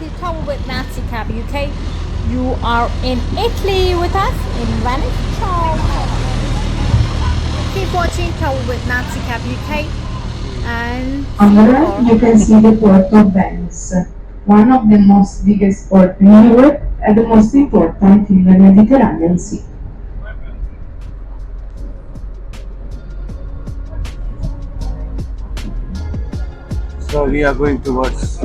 to Travel with Nancy Cab UK. You are in Italy with us in Venice. Keep watching Travel with Nancy Cab UK and On the right, you can see the port of Venice, one of the most biggest ports in Europe and the most important in the Mediterranean Sea. So we are going towards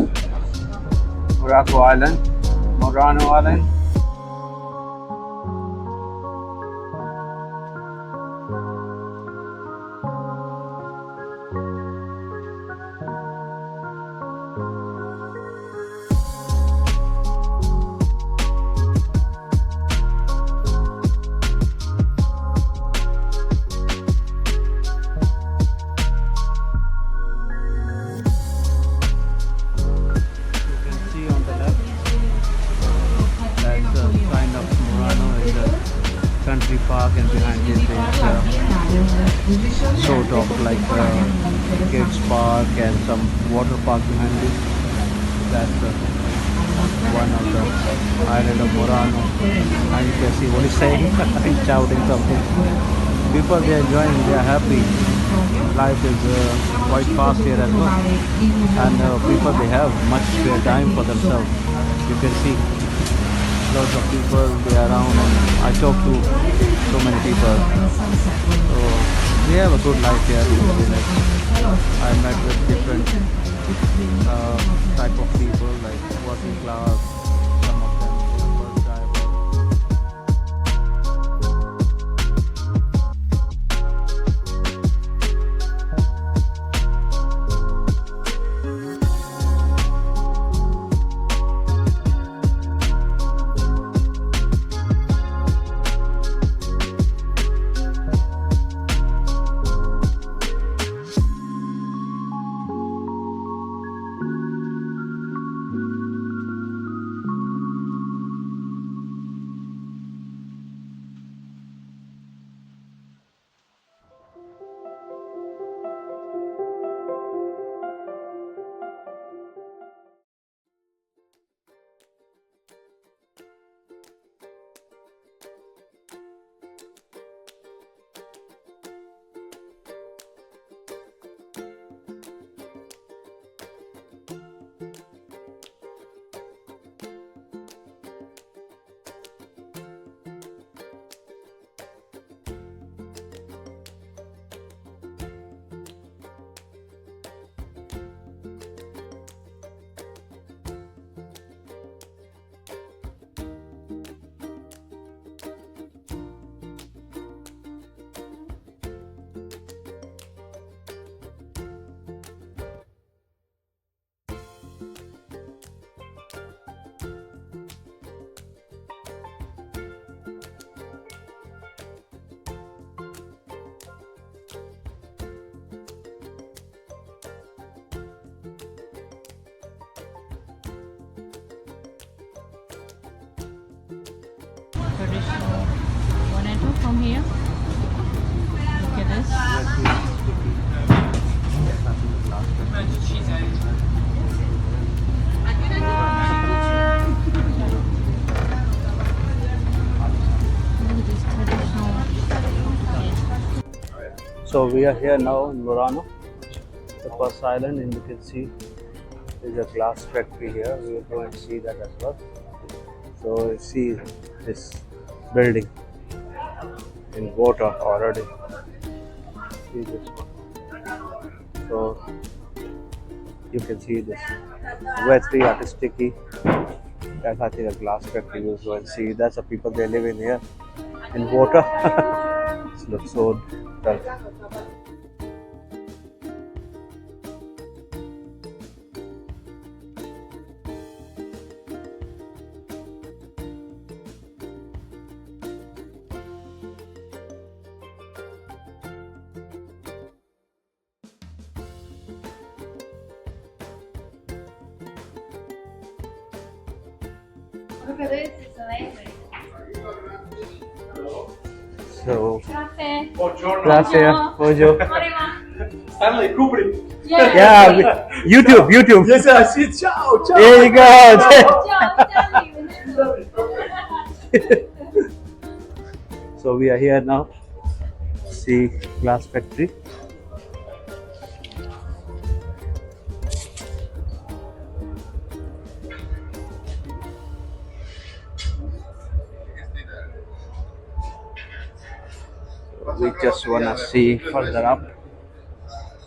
Murano Island. Country park, and behind it is sort of like kids park and some water park behind it. That's one of the island of Murano, and you can see what he's saying. He's shouting something. People, they are enjoying, they are happy. Life is quite fast here as well, and people, they have much spare time for themselves. You can see lots of people, they are around, and I talk to so many people. So we have a good life here in Venice. I met with different type of people, like working class, some of them bus drivers. Traditional one and two from here. Look at this. So we are here now in Murano, the first island, and you can see there's a glass factory here. We will go and see that as well. So you see this building in water already. See this one. So you can see this very artistic. That's I think a glass factory. We'll go and see. That's the people they live in here in water. It looks so dull. Look at this, it's amazing. So, Grazie. grazie. Bonjour. Arriva. Stanley Kubrick. Yeah. Yeah, YouTube, YouTube. Yes, I see. Ciao, ciao. There you go. So we are here now. See glass factory. We just wanna see further up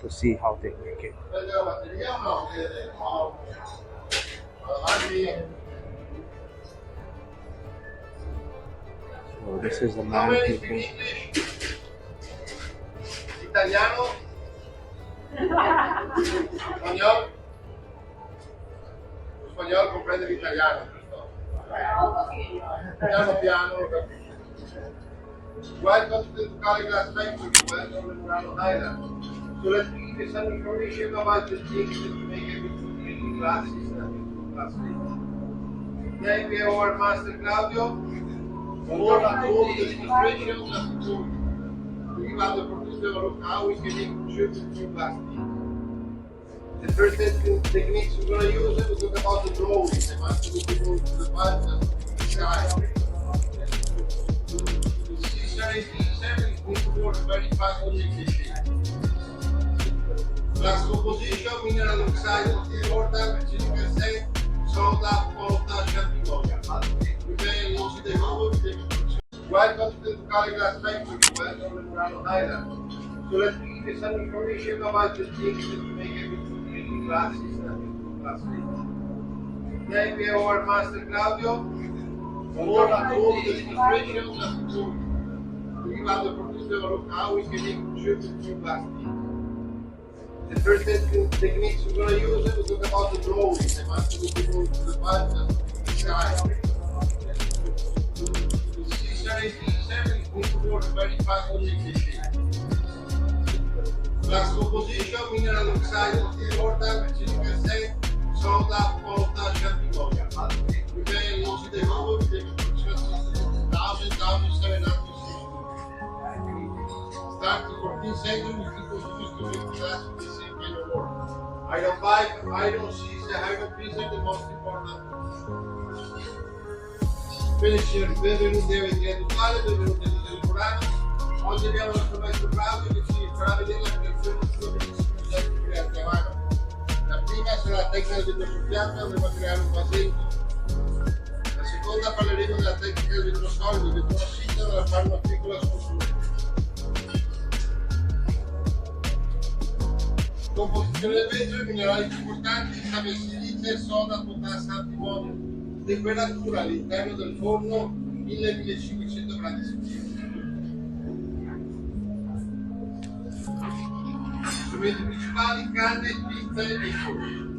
to see how they make it. So this is the man people. Italiano? Spagnolo? Lo spagnolo comprende l'italiano, giusto? Piano piano. Welcome to the Ducati Glass Factory. Welcome to Murano Island. So let's give you some information about the things that make everything drinking glasses and glass factory. Then we have our master Claudio. More than all the demonstrations that we do. We give us the opportunity to look how we can make sure to do glass. The first techniques we're going to use, we talk about the blowing. The master will be blowing to the pipe and the sky. Is need to work very fast to make the shape. Glass composition, mineral oxide of the water, which is you can say soda, potash, and ammonia. We can use the over with the welcome to the Ducati Glass Factory. Welcome to Murano Island. So let's give you some information about the things that make everything drinking glasses and glass factory. Then we have our master Claudio. More than all the demonstrations that we do. We give us the opportunity to look how we can make sure to do glass. The first techniques we're going to use, we talk about the blowing. The master will be blowing to the pipe and the sky. The 687 need to work very fast to make the shape. Glass composition, mineral oxide of the water, which is you can say soda, potash, and ammonia. We can use the over with the construction system 1700. Start to 14th century, people used to make glass with the same kind of work. Iron pipe, iron sheets, the iron piece are the most important. Benvenuti a Vetria Totale, benvenuti a Tutto il Murano. Oggi abbiamo il nostro maestro Claudio che ci farà vedere la creazione di due bellissimi oggetti creati a mano. La prima sarà la tecnica del vetropiatto, dovremo creare un vasetto. La seconda parleremo della tecnica del vetro solido, il vetro ossidano da fare una piccola scultura. Composizione del vetro, i minerali più importanti, sale silizia, soda, potassio, antimonio. Temperatura all'interno del forno 1000-1500 gradi centigradi. Strumenti principali: canne, pizze e forno.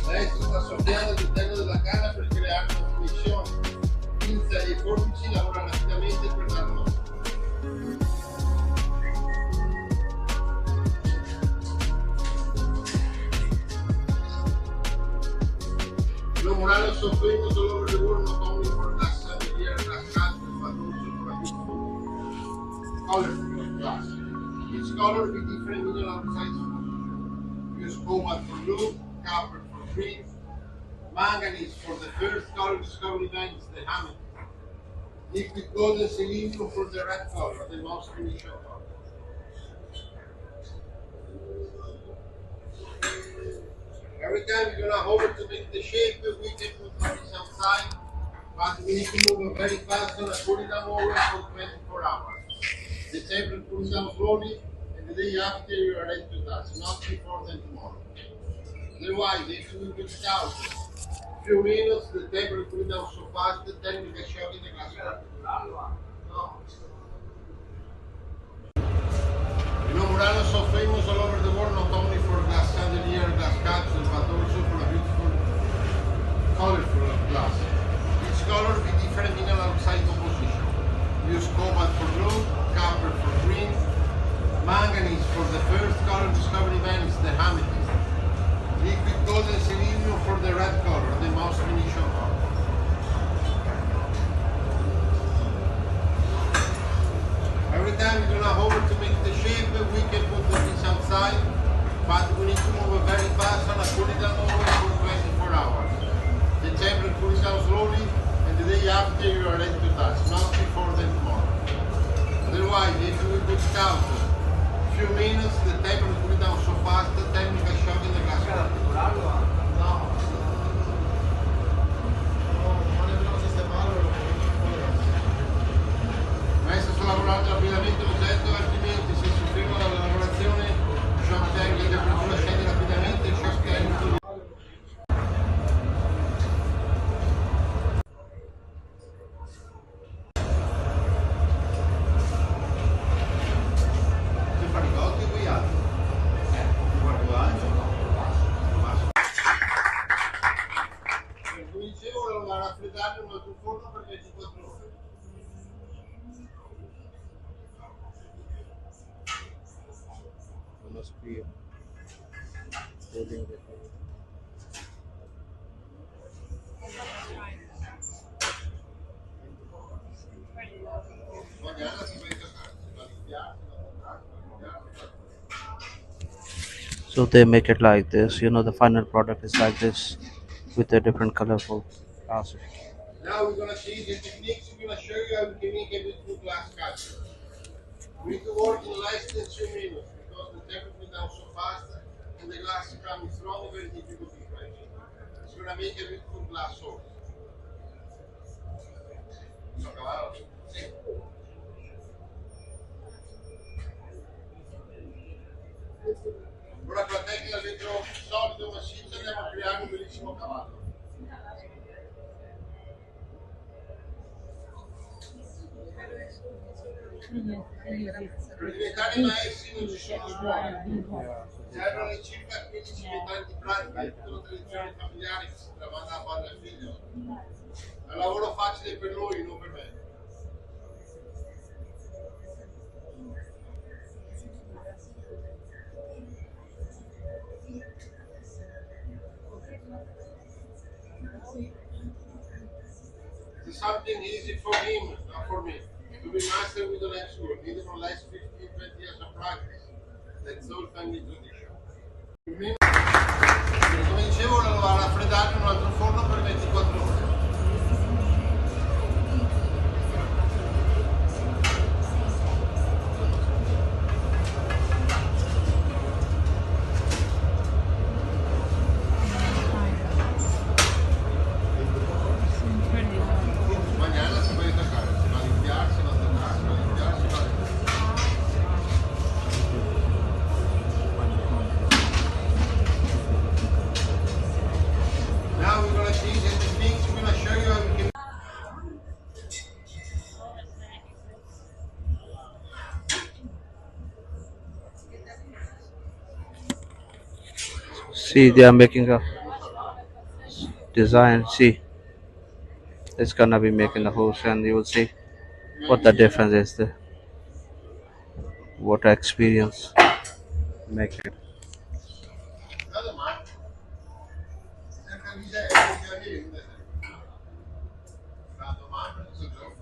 Adesso sta soffiando all'interno della canna per creare una fissione. Pinza e forbici lavorano rapidamente per dar nome. Lo Murano so famous all over the world, not only for glass chandelier, glass candles, but also for a beautiful colorful glass. Each color with different mineral oxides. Use cobalt for blue, copper for green, manganese for the first color discovery line is the hammer. Liquid gold and selenium for the red color, the most initial color. Every time you're gonna hover to make the shape, we can put this outside, but we need to move very fast on a cool down over for 24 hours. The temperature cools down slowly, and the day after you are ready to touch, not before then tomorrow. Otherwise, if you put it out, few minutes, the temperature cools down so fast that then we get shock in the glass. No. You know, Murano is so famous all over the world, not only for glass chandelier, glass capsules, but also for a beautiful, colorful glass. Each color with different mineral oxide for the first color discovered in Venice, the amethyst. Liquid gold and selenium for the red color, the most initial color. Every time we're gonna hover to make the shape, we can put the piece outside, but we need to move very fast on a cool it down over for 24 hours. The temperature cools down slowly, and the day after you are ready to touch, not before then tomorrow. Otherwise, if we put it out a few minutes, the temperature cools down so fast that then we can shock in the glass. No. Adesso sto lavorando rapidamente l'oggetto, altrimenti se si ferma la lavorazione, shock tank la temperatura scende rapidamente, shock tank. Come dicevo, volevo raffreddare un altro forno per 24 ore. Must be holding the Mañana si vai a toccare, si va a limpiarsi, So they make it like this. The final product is like this with a different colorful glasses. Now we're gonna see the techniques. We're gonna show you how we can make a beautiful glass sculpture. We need to work in less than 2 minutes because the temperature is down so fast and the glass is coming strong, very difficult to break. It's gonna make a beautiful glass source. So, cavallo? Sì. Ora con la tecnica del vetro solido massiccio andiamo a creare un bellissimo cavallo. Per diventare maestri non ci sono scuole, servono circa 15 anni di pratica di tutta la tradizione familiare che si tramanda da padre a figlio. È un lavoro facile per noi, non per me. It's something easy for him, not for me. To be master with the next word, needed for less 15-20 years of practice. That's all family tradition. Come dicevo, lo va a raffreddare in un altro forno per 24 ore. Mañana si puede tocar, si va a limpiarsi, va a tocar, si va a limpiarsi, va a Now we're gonna change the techniques. We're gonna show you how we can. See, they are making a design. See, it's gonna be making the hose, and you will see what the difference is. The what experience make it. Nada más. Esa camisa es muy linda. La domanda è il gioco.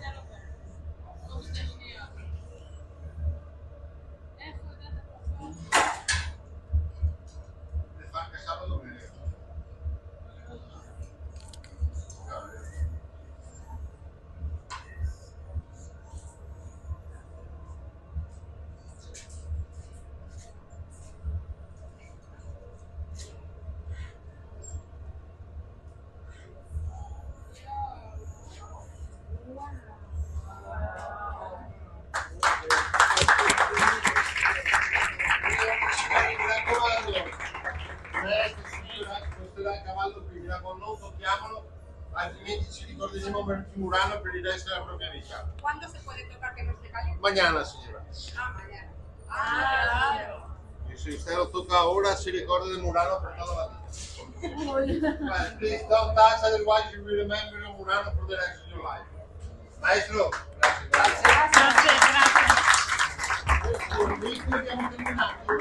Le fa che sabato bene. Costerà il cavallo prima con non tocchiamolo, altrimenti ci ricorderemo per Murano per il resto della propria vita. ¿Cuándo se puede tocar que no esté caliente? Mañana, signora. Ah, mañana. Claro. Y si usted lo toca ahora, se ricorda de Murano per tutta la vita. Well, please don't touch, otherwise you will remember Murano for the rest of your life. Maestro, grazie. Gracias. Gracias, gracias. Abbiamo terminato.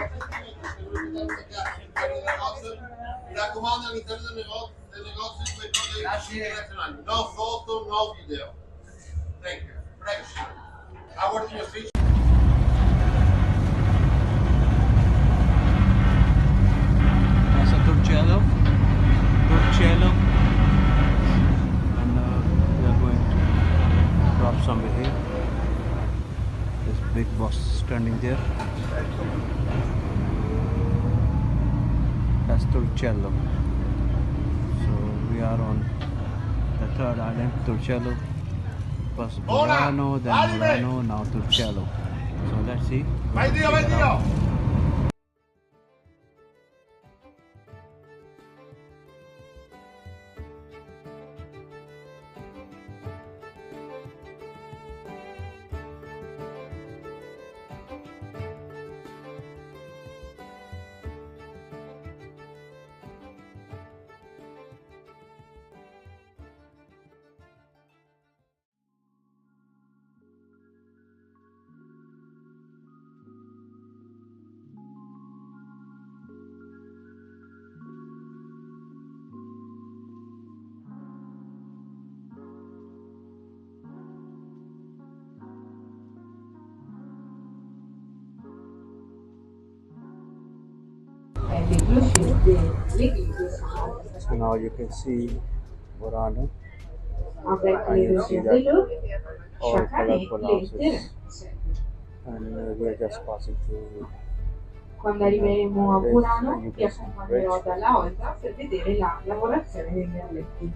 big boss standing there. That's Turcello. So we are on the third island, Turcello. First Burano, then Murano, now Turcello. So let's see. Vai Dio, vai Dio! So now you can see Burano Avec and les you see régions that de l'eau, all chaque année, colorful les houses. terrains. And we are just passing through. Quando arriveremo a Bridge, Burano, and you vi can see accompagnerò bridge. dalla Olta per vedere la lavorazione dei merletti.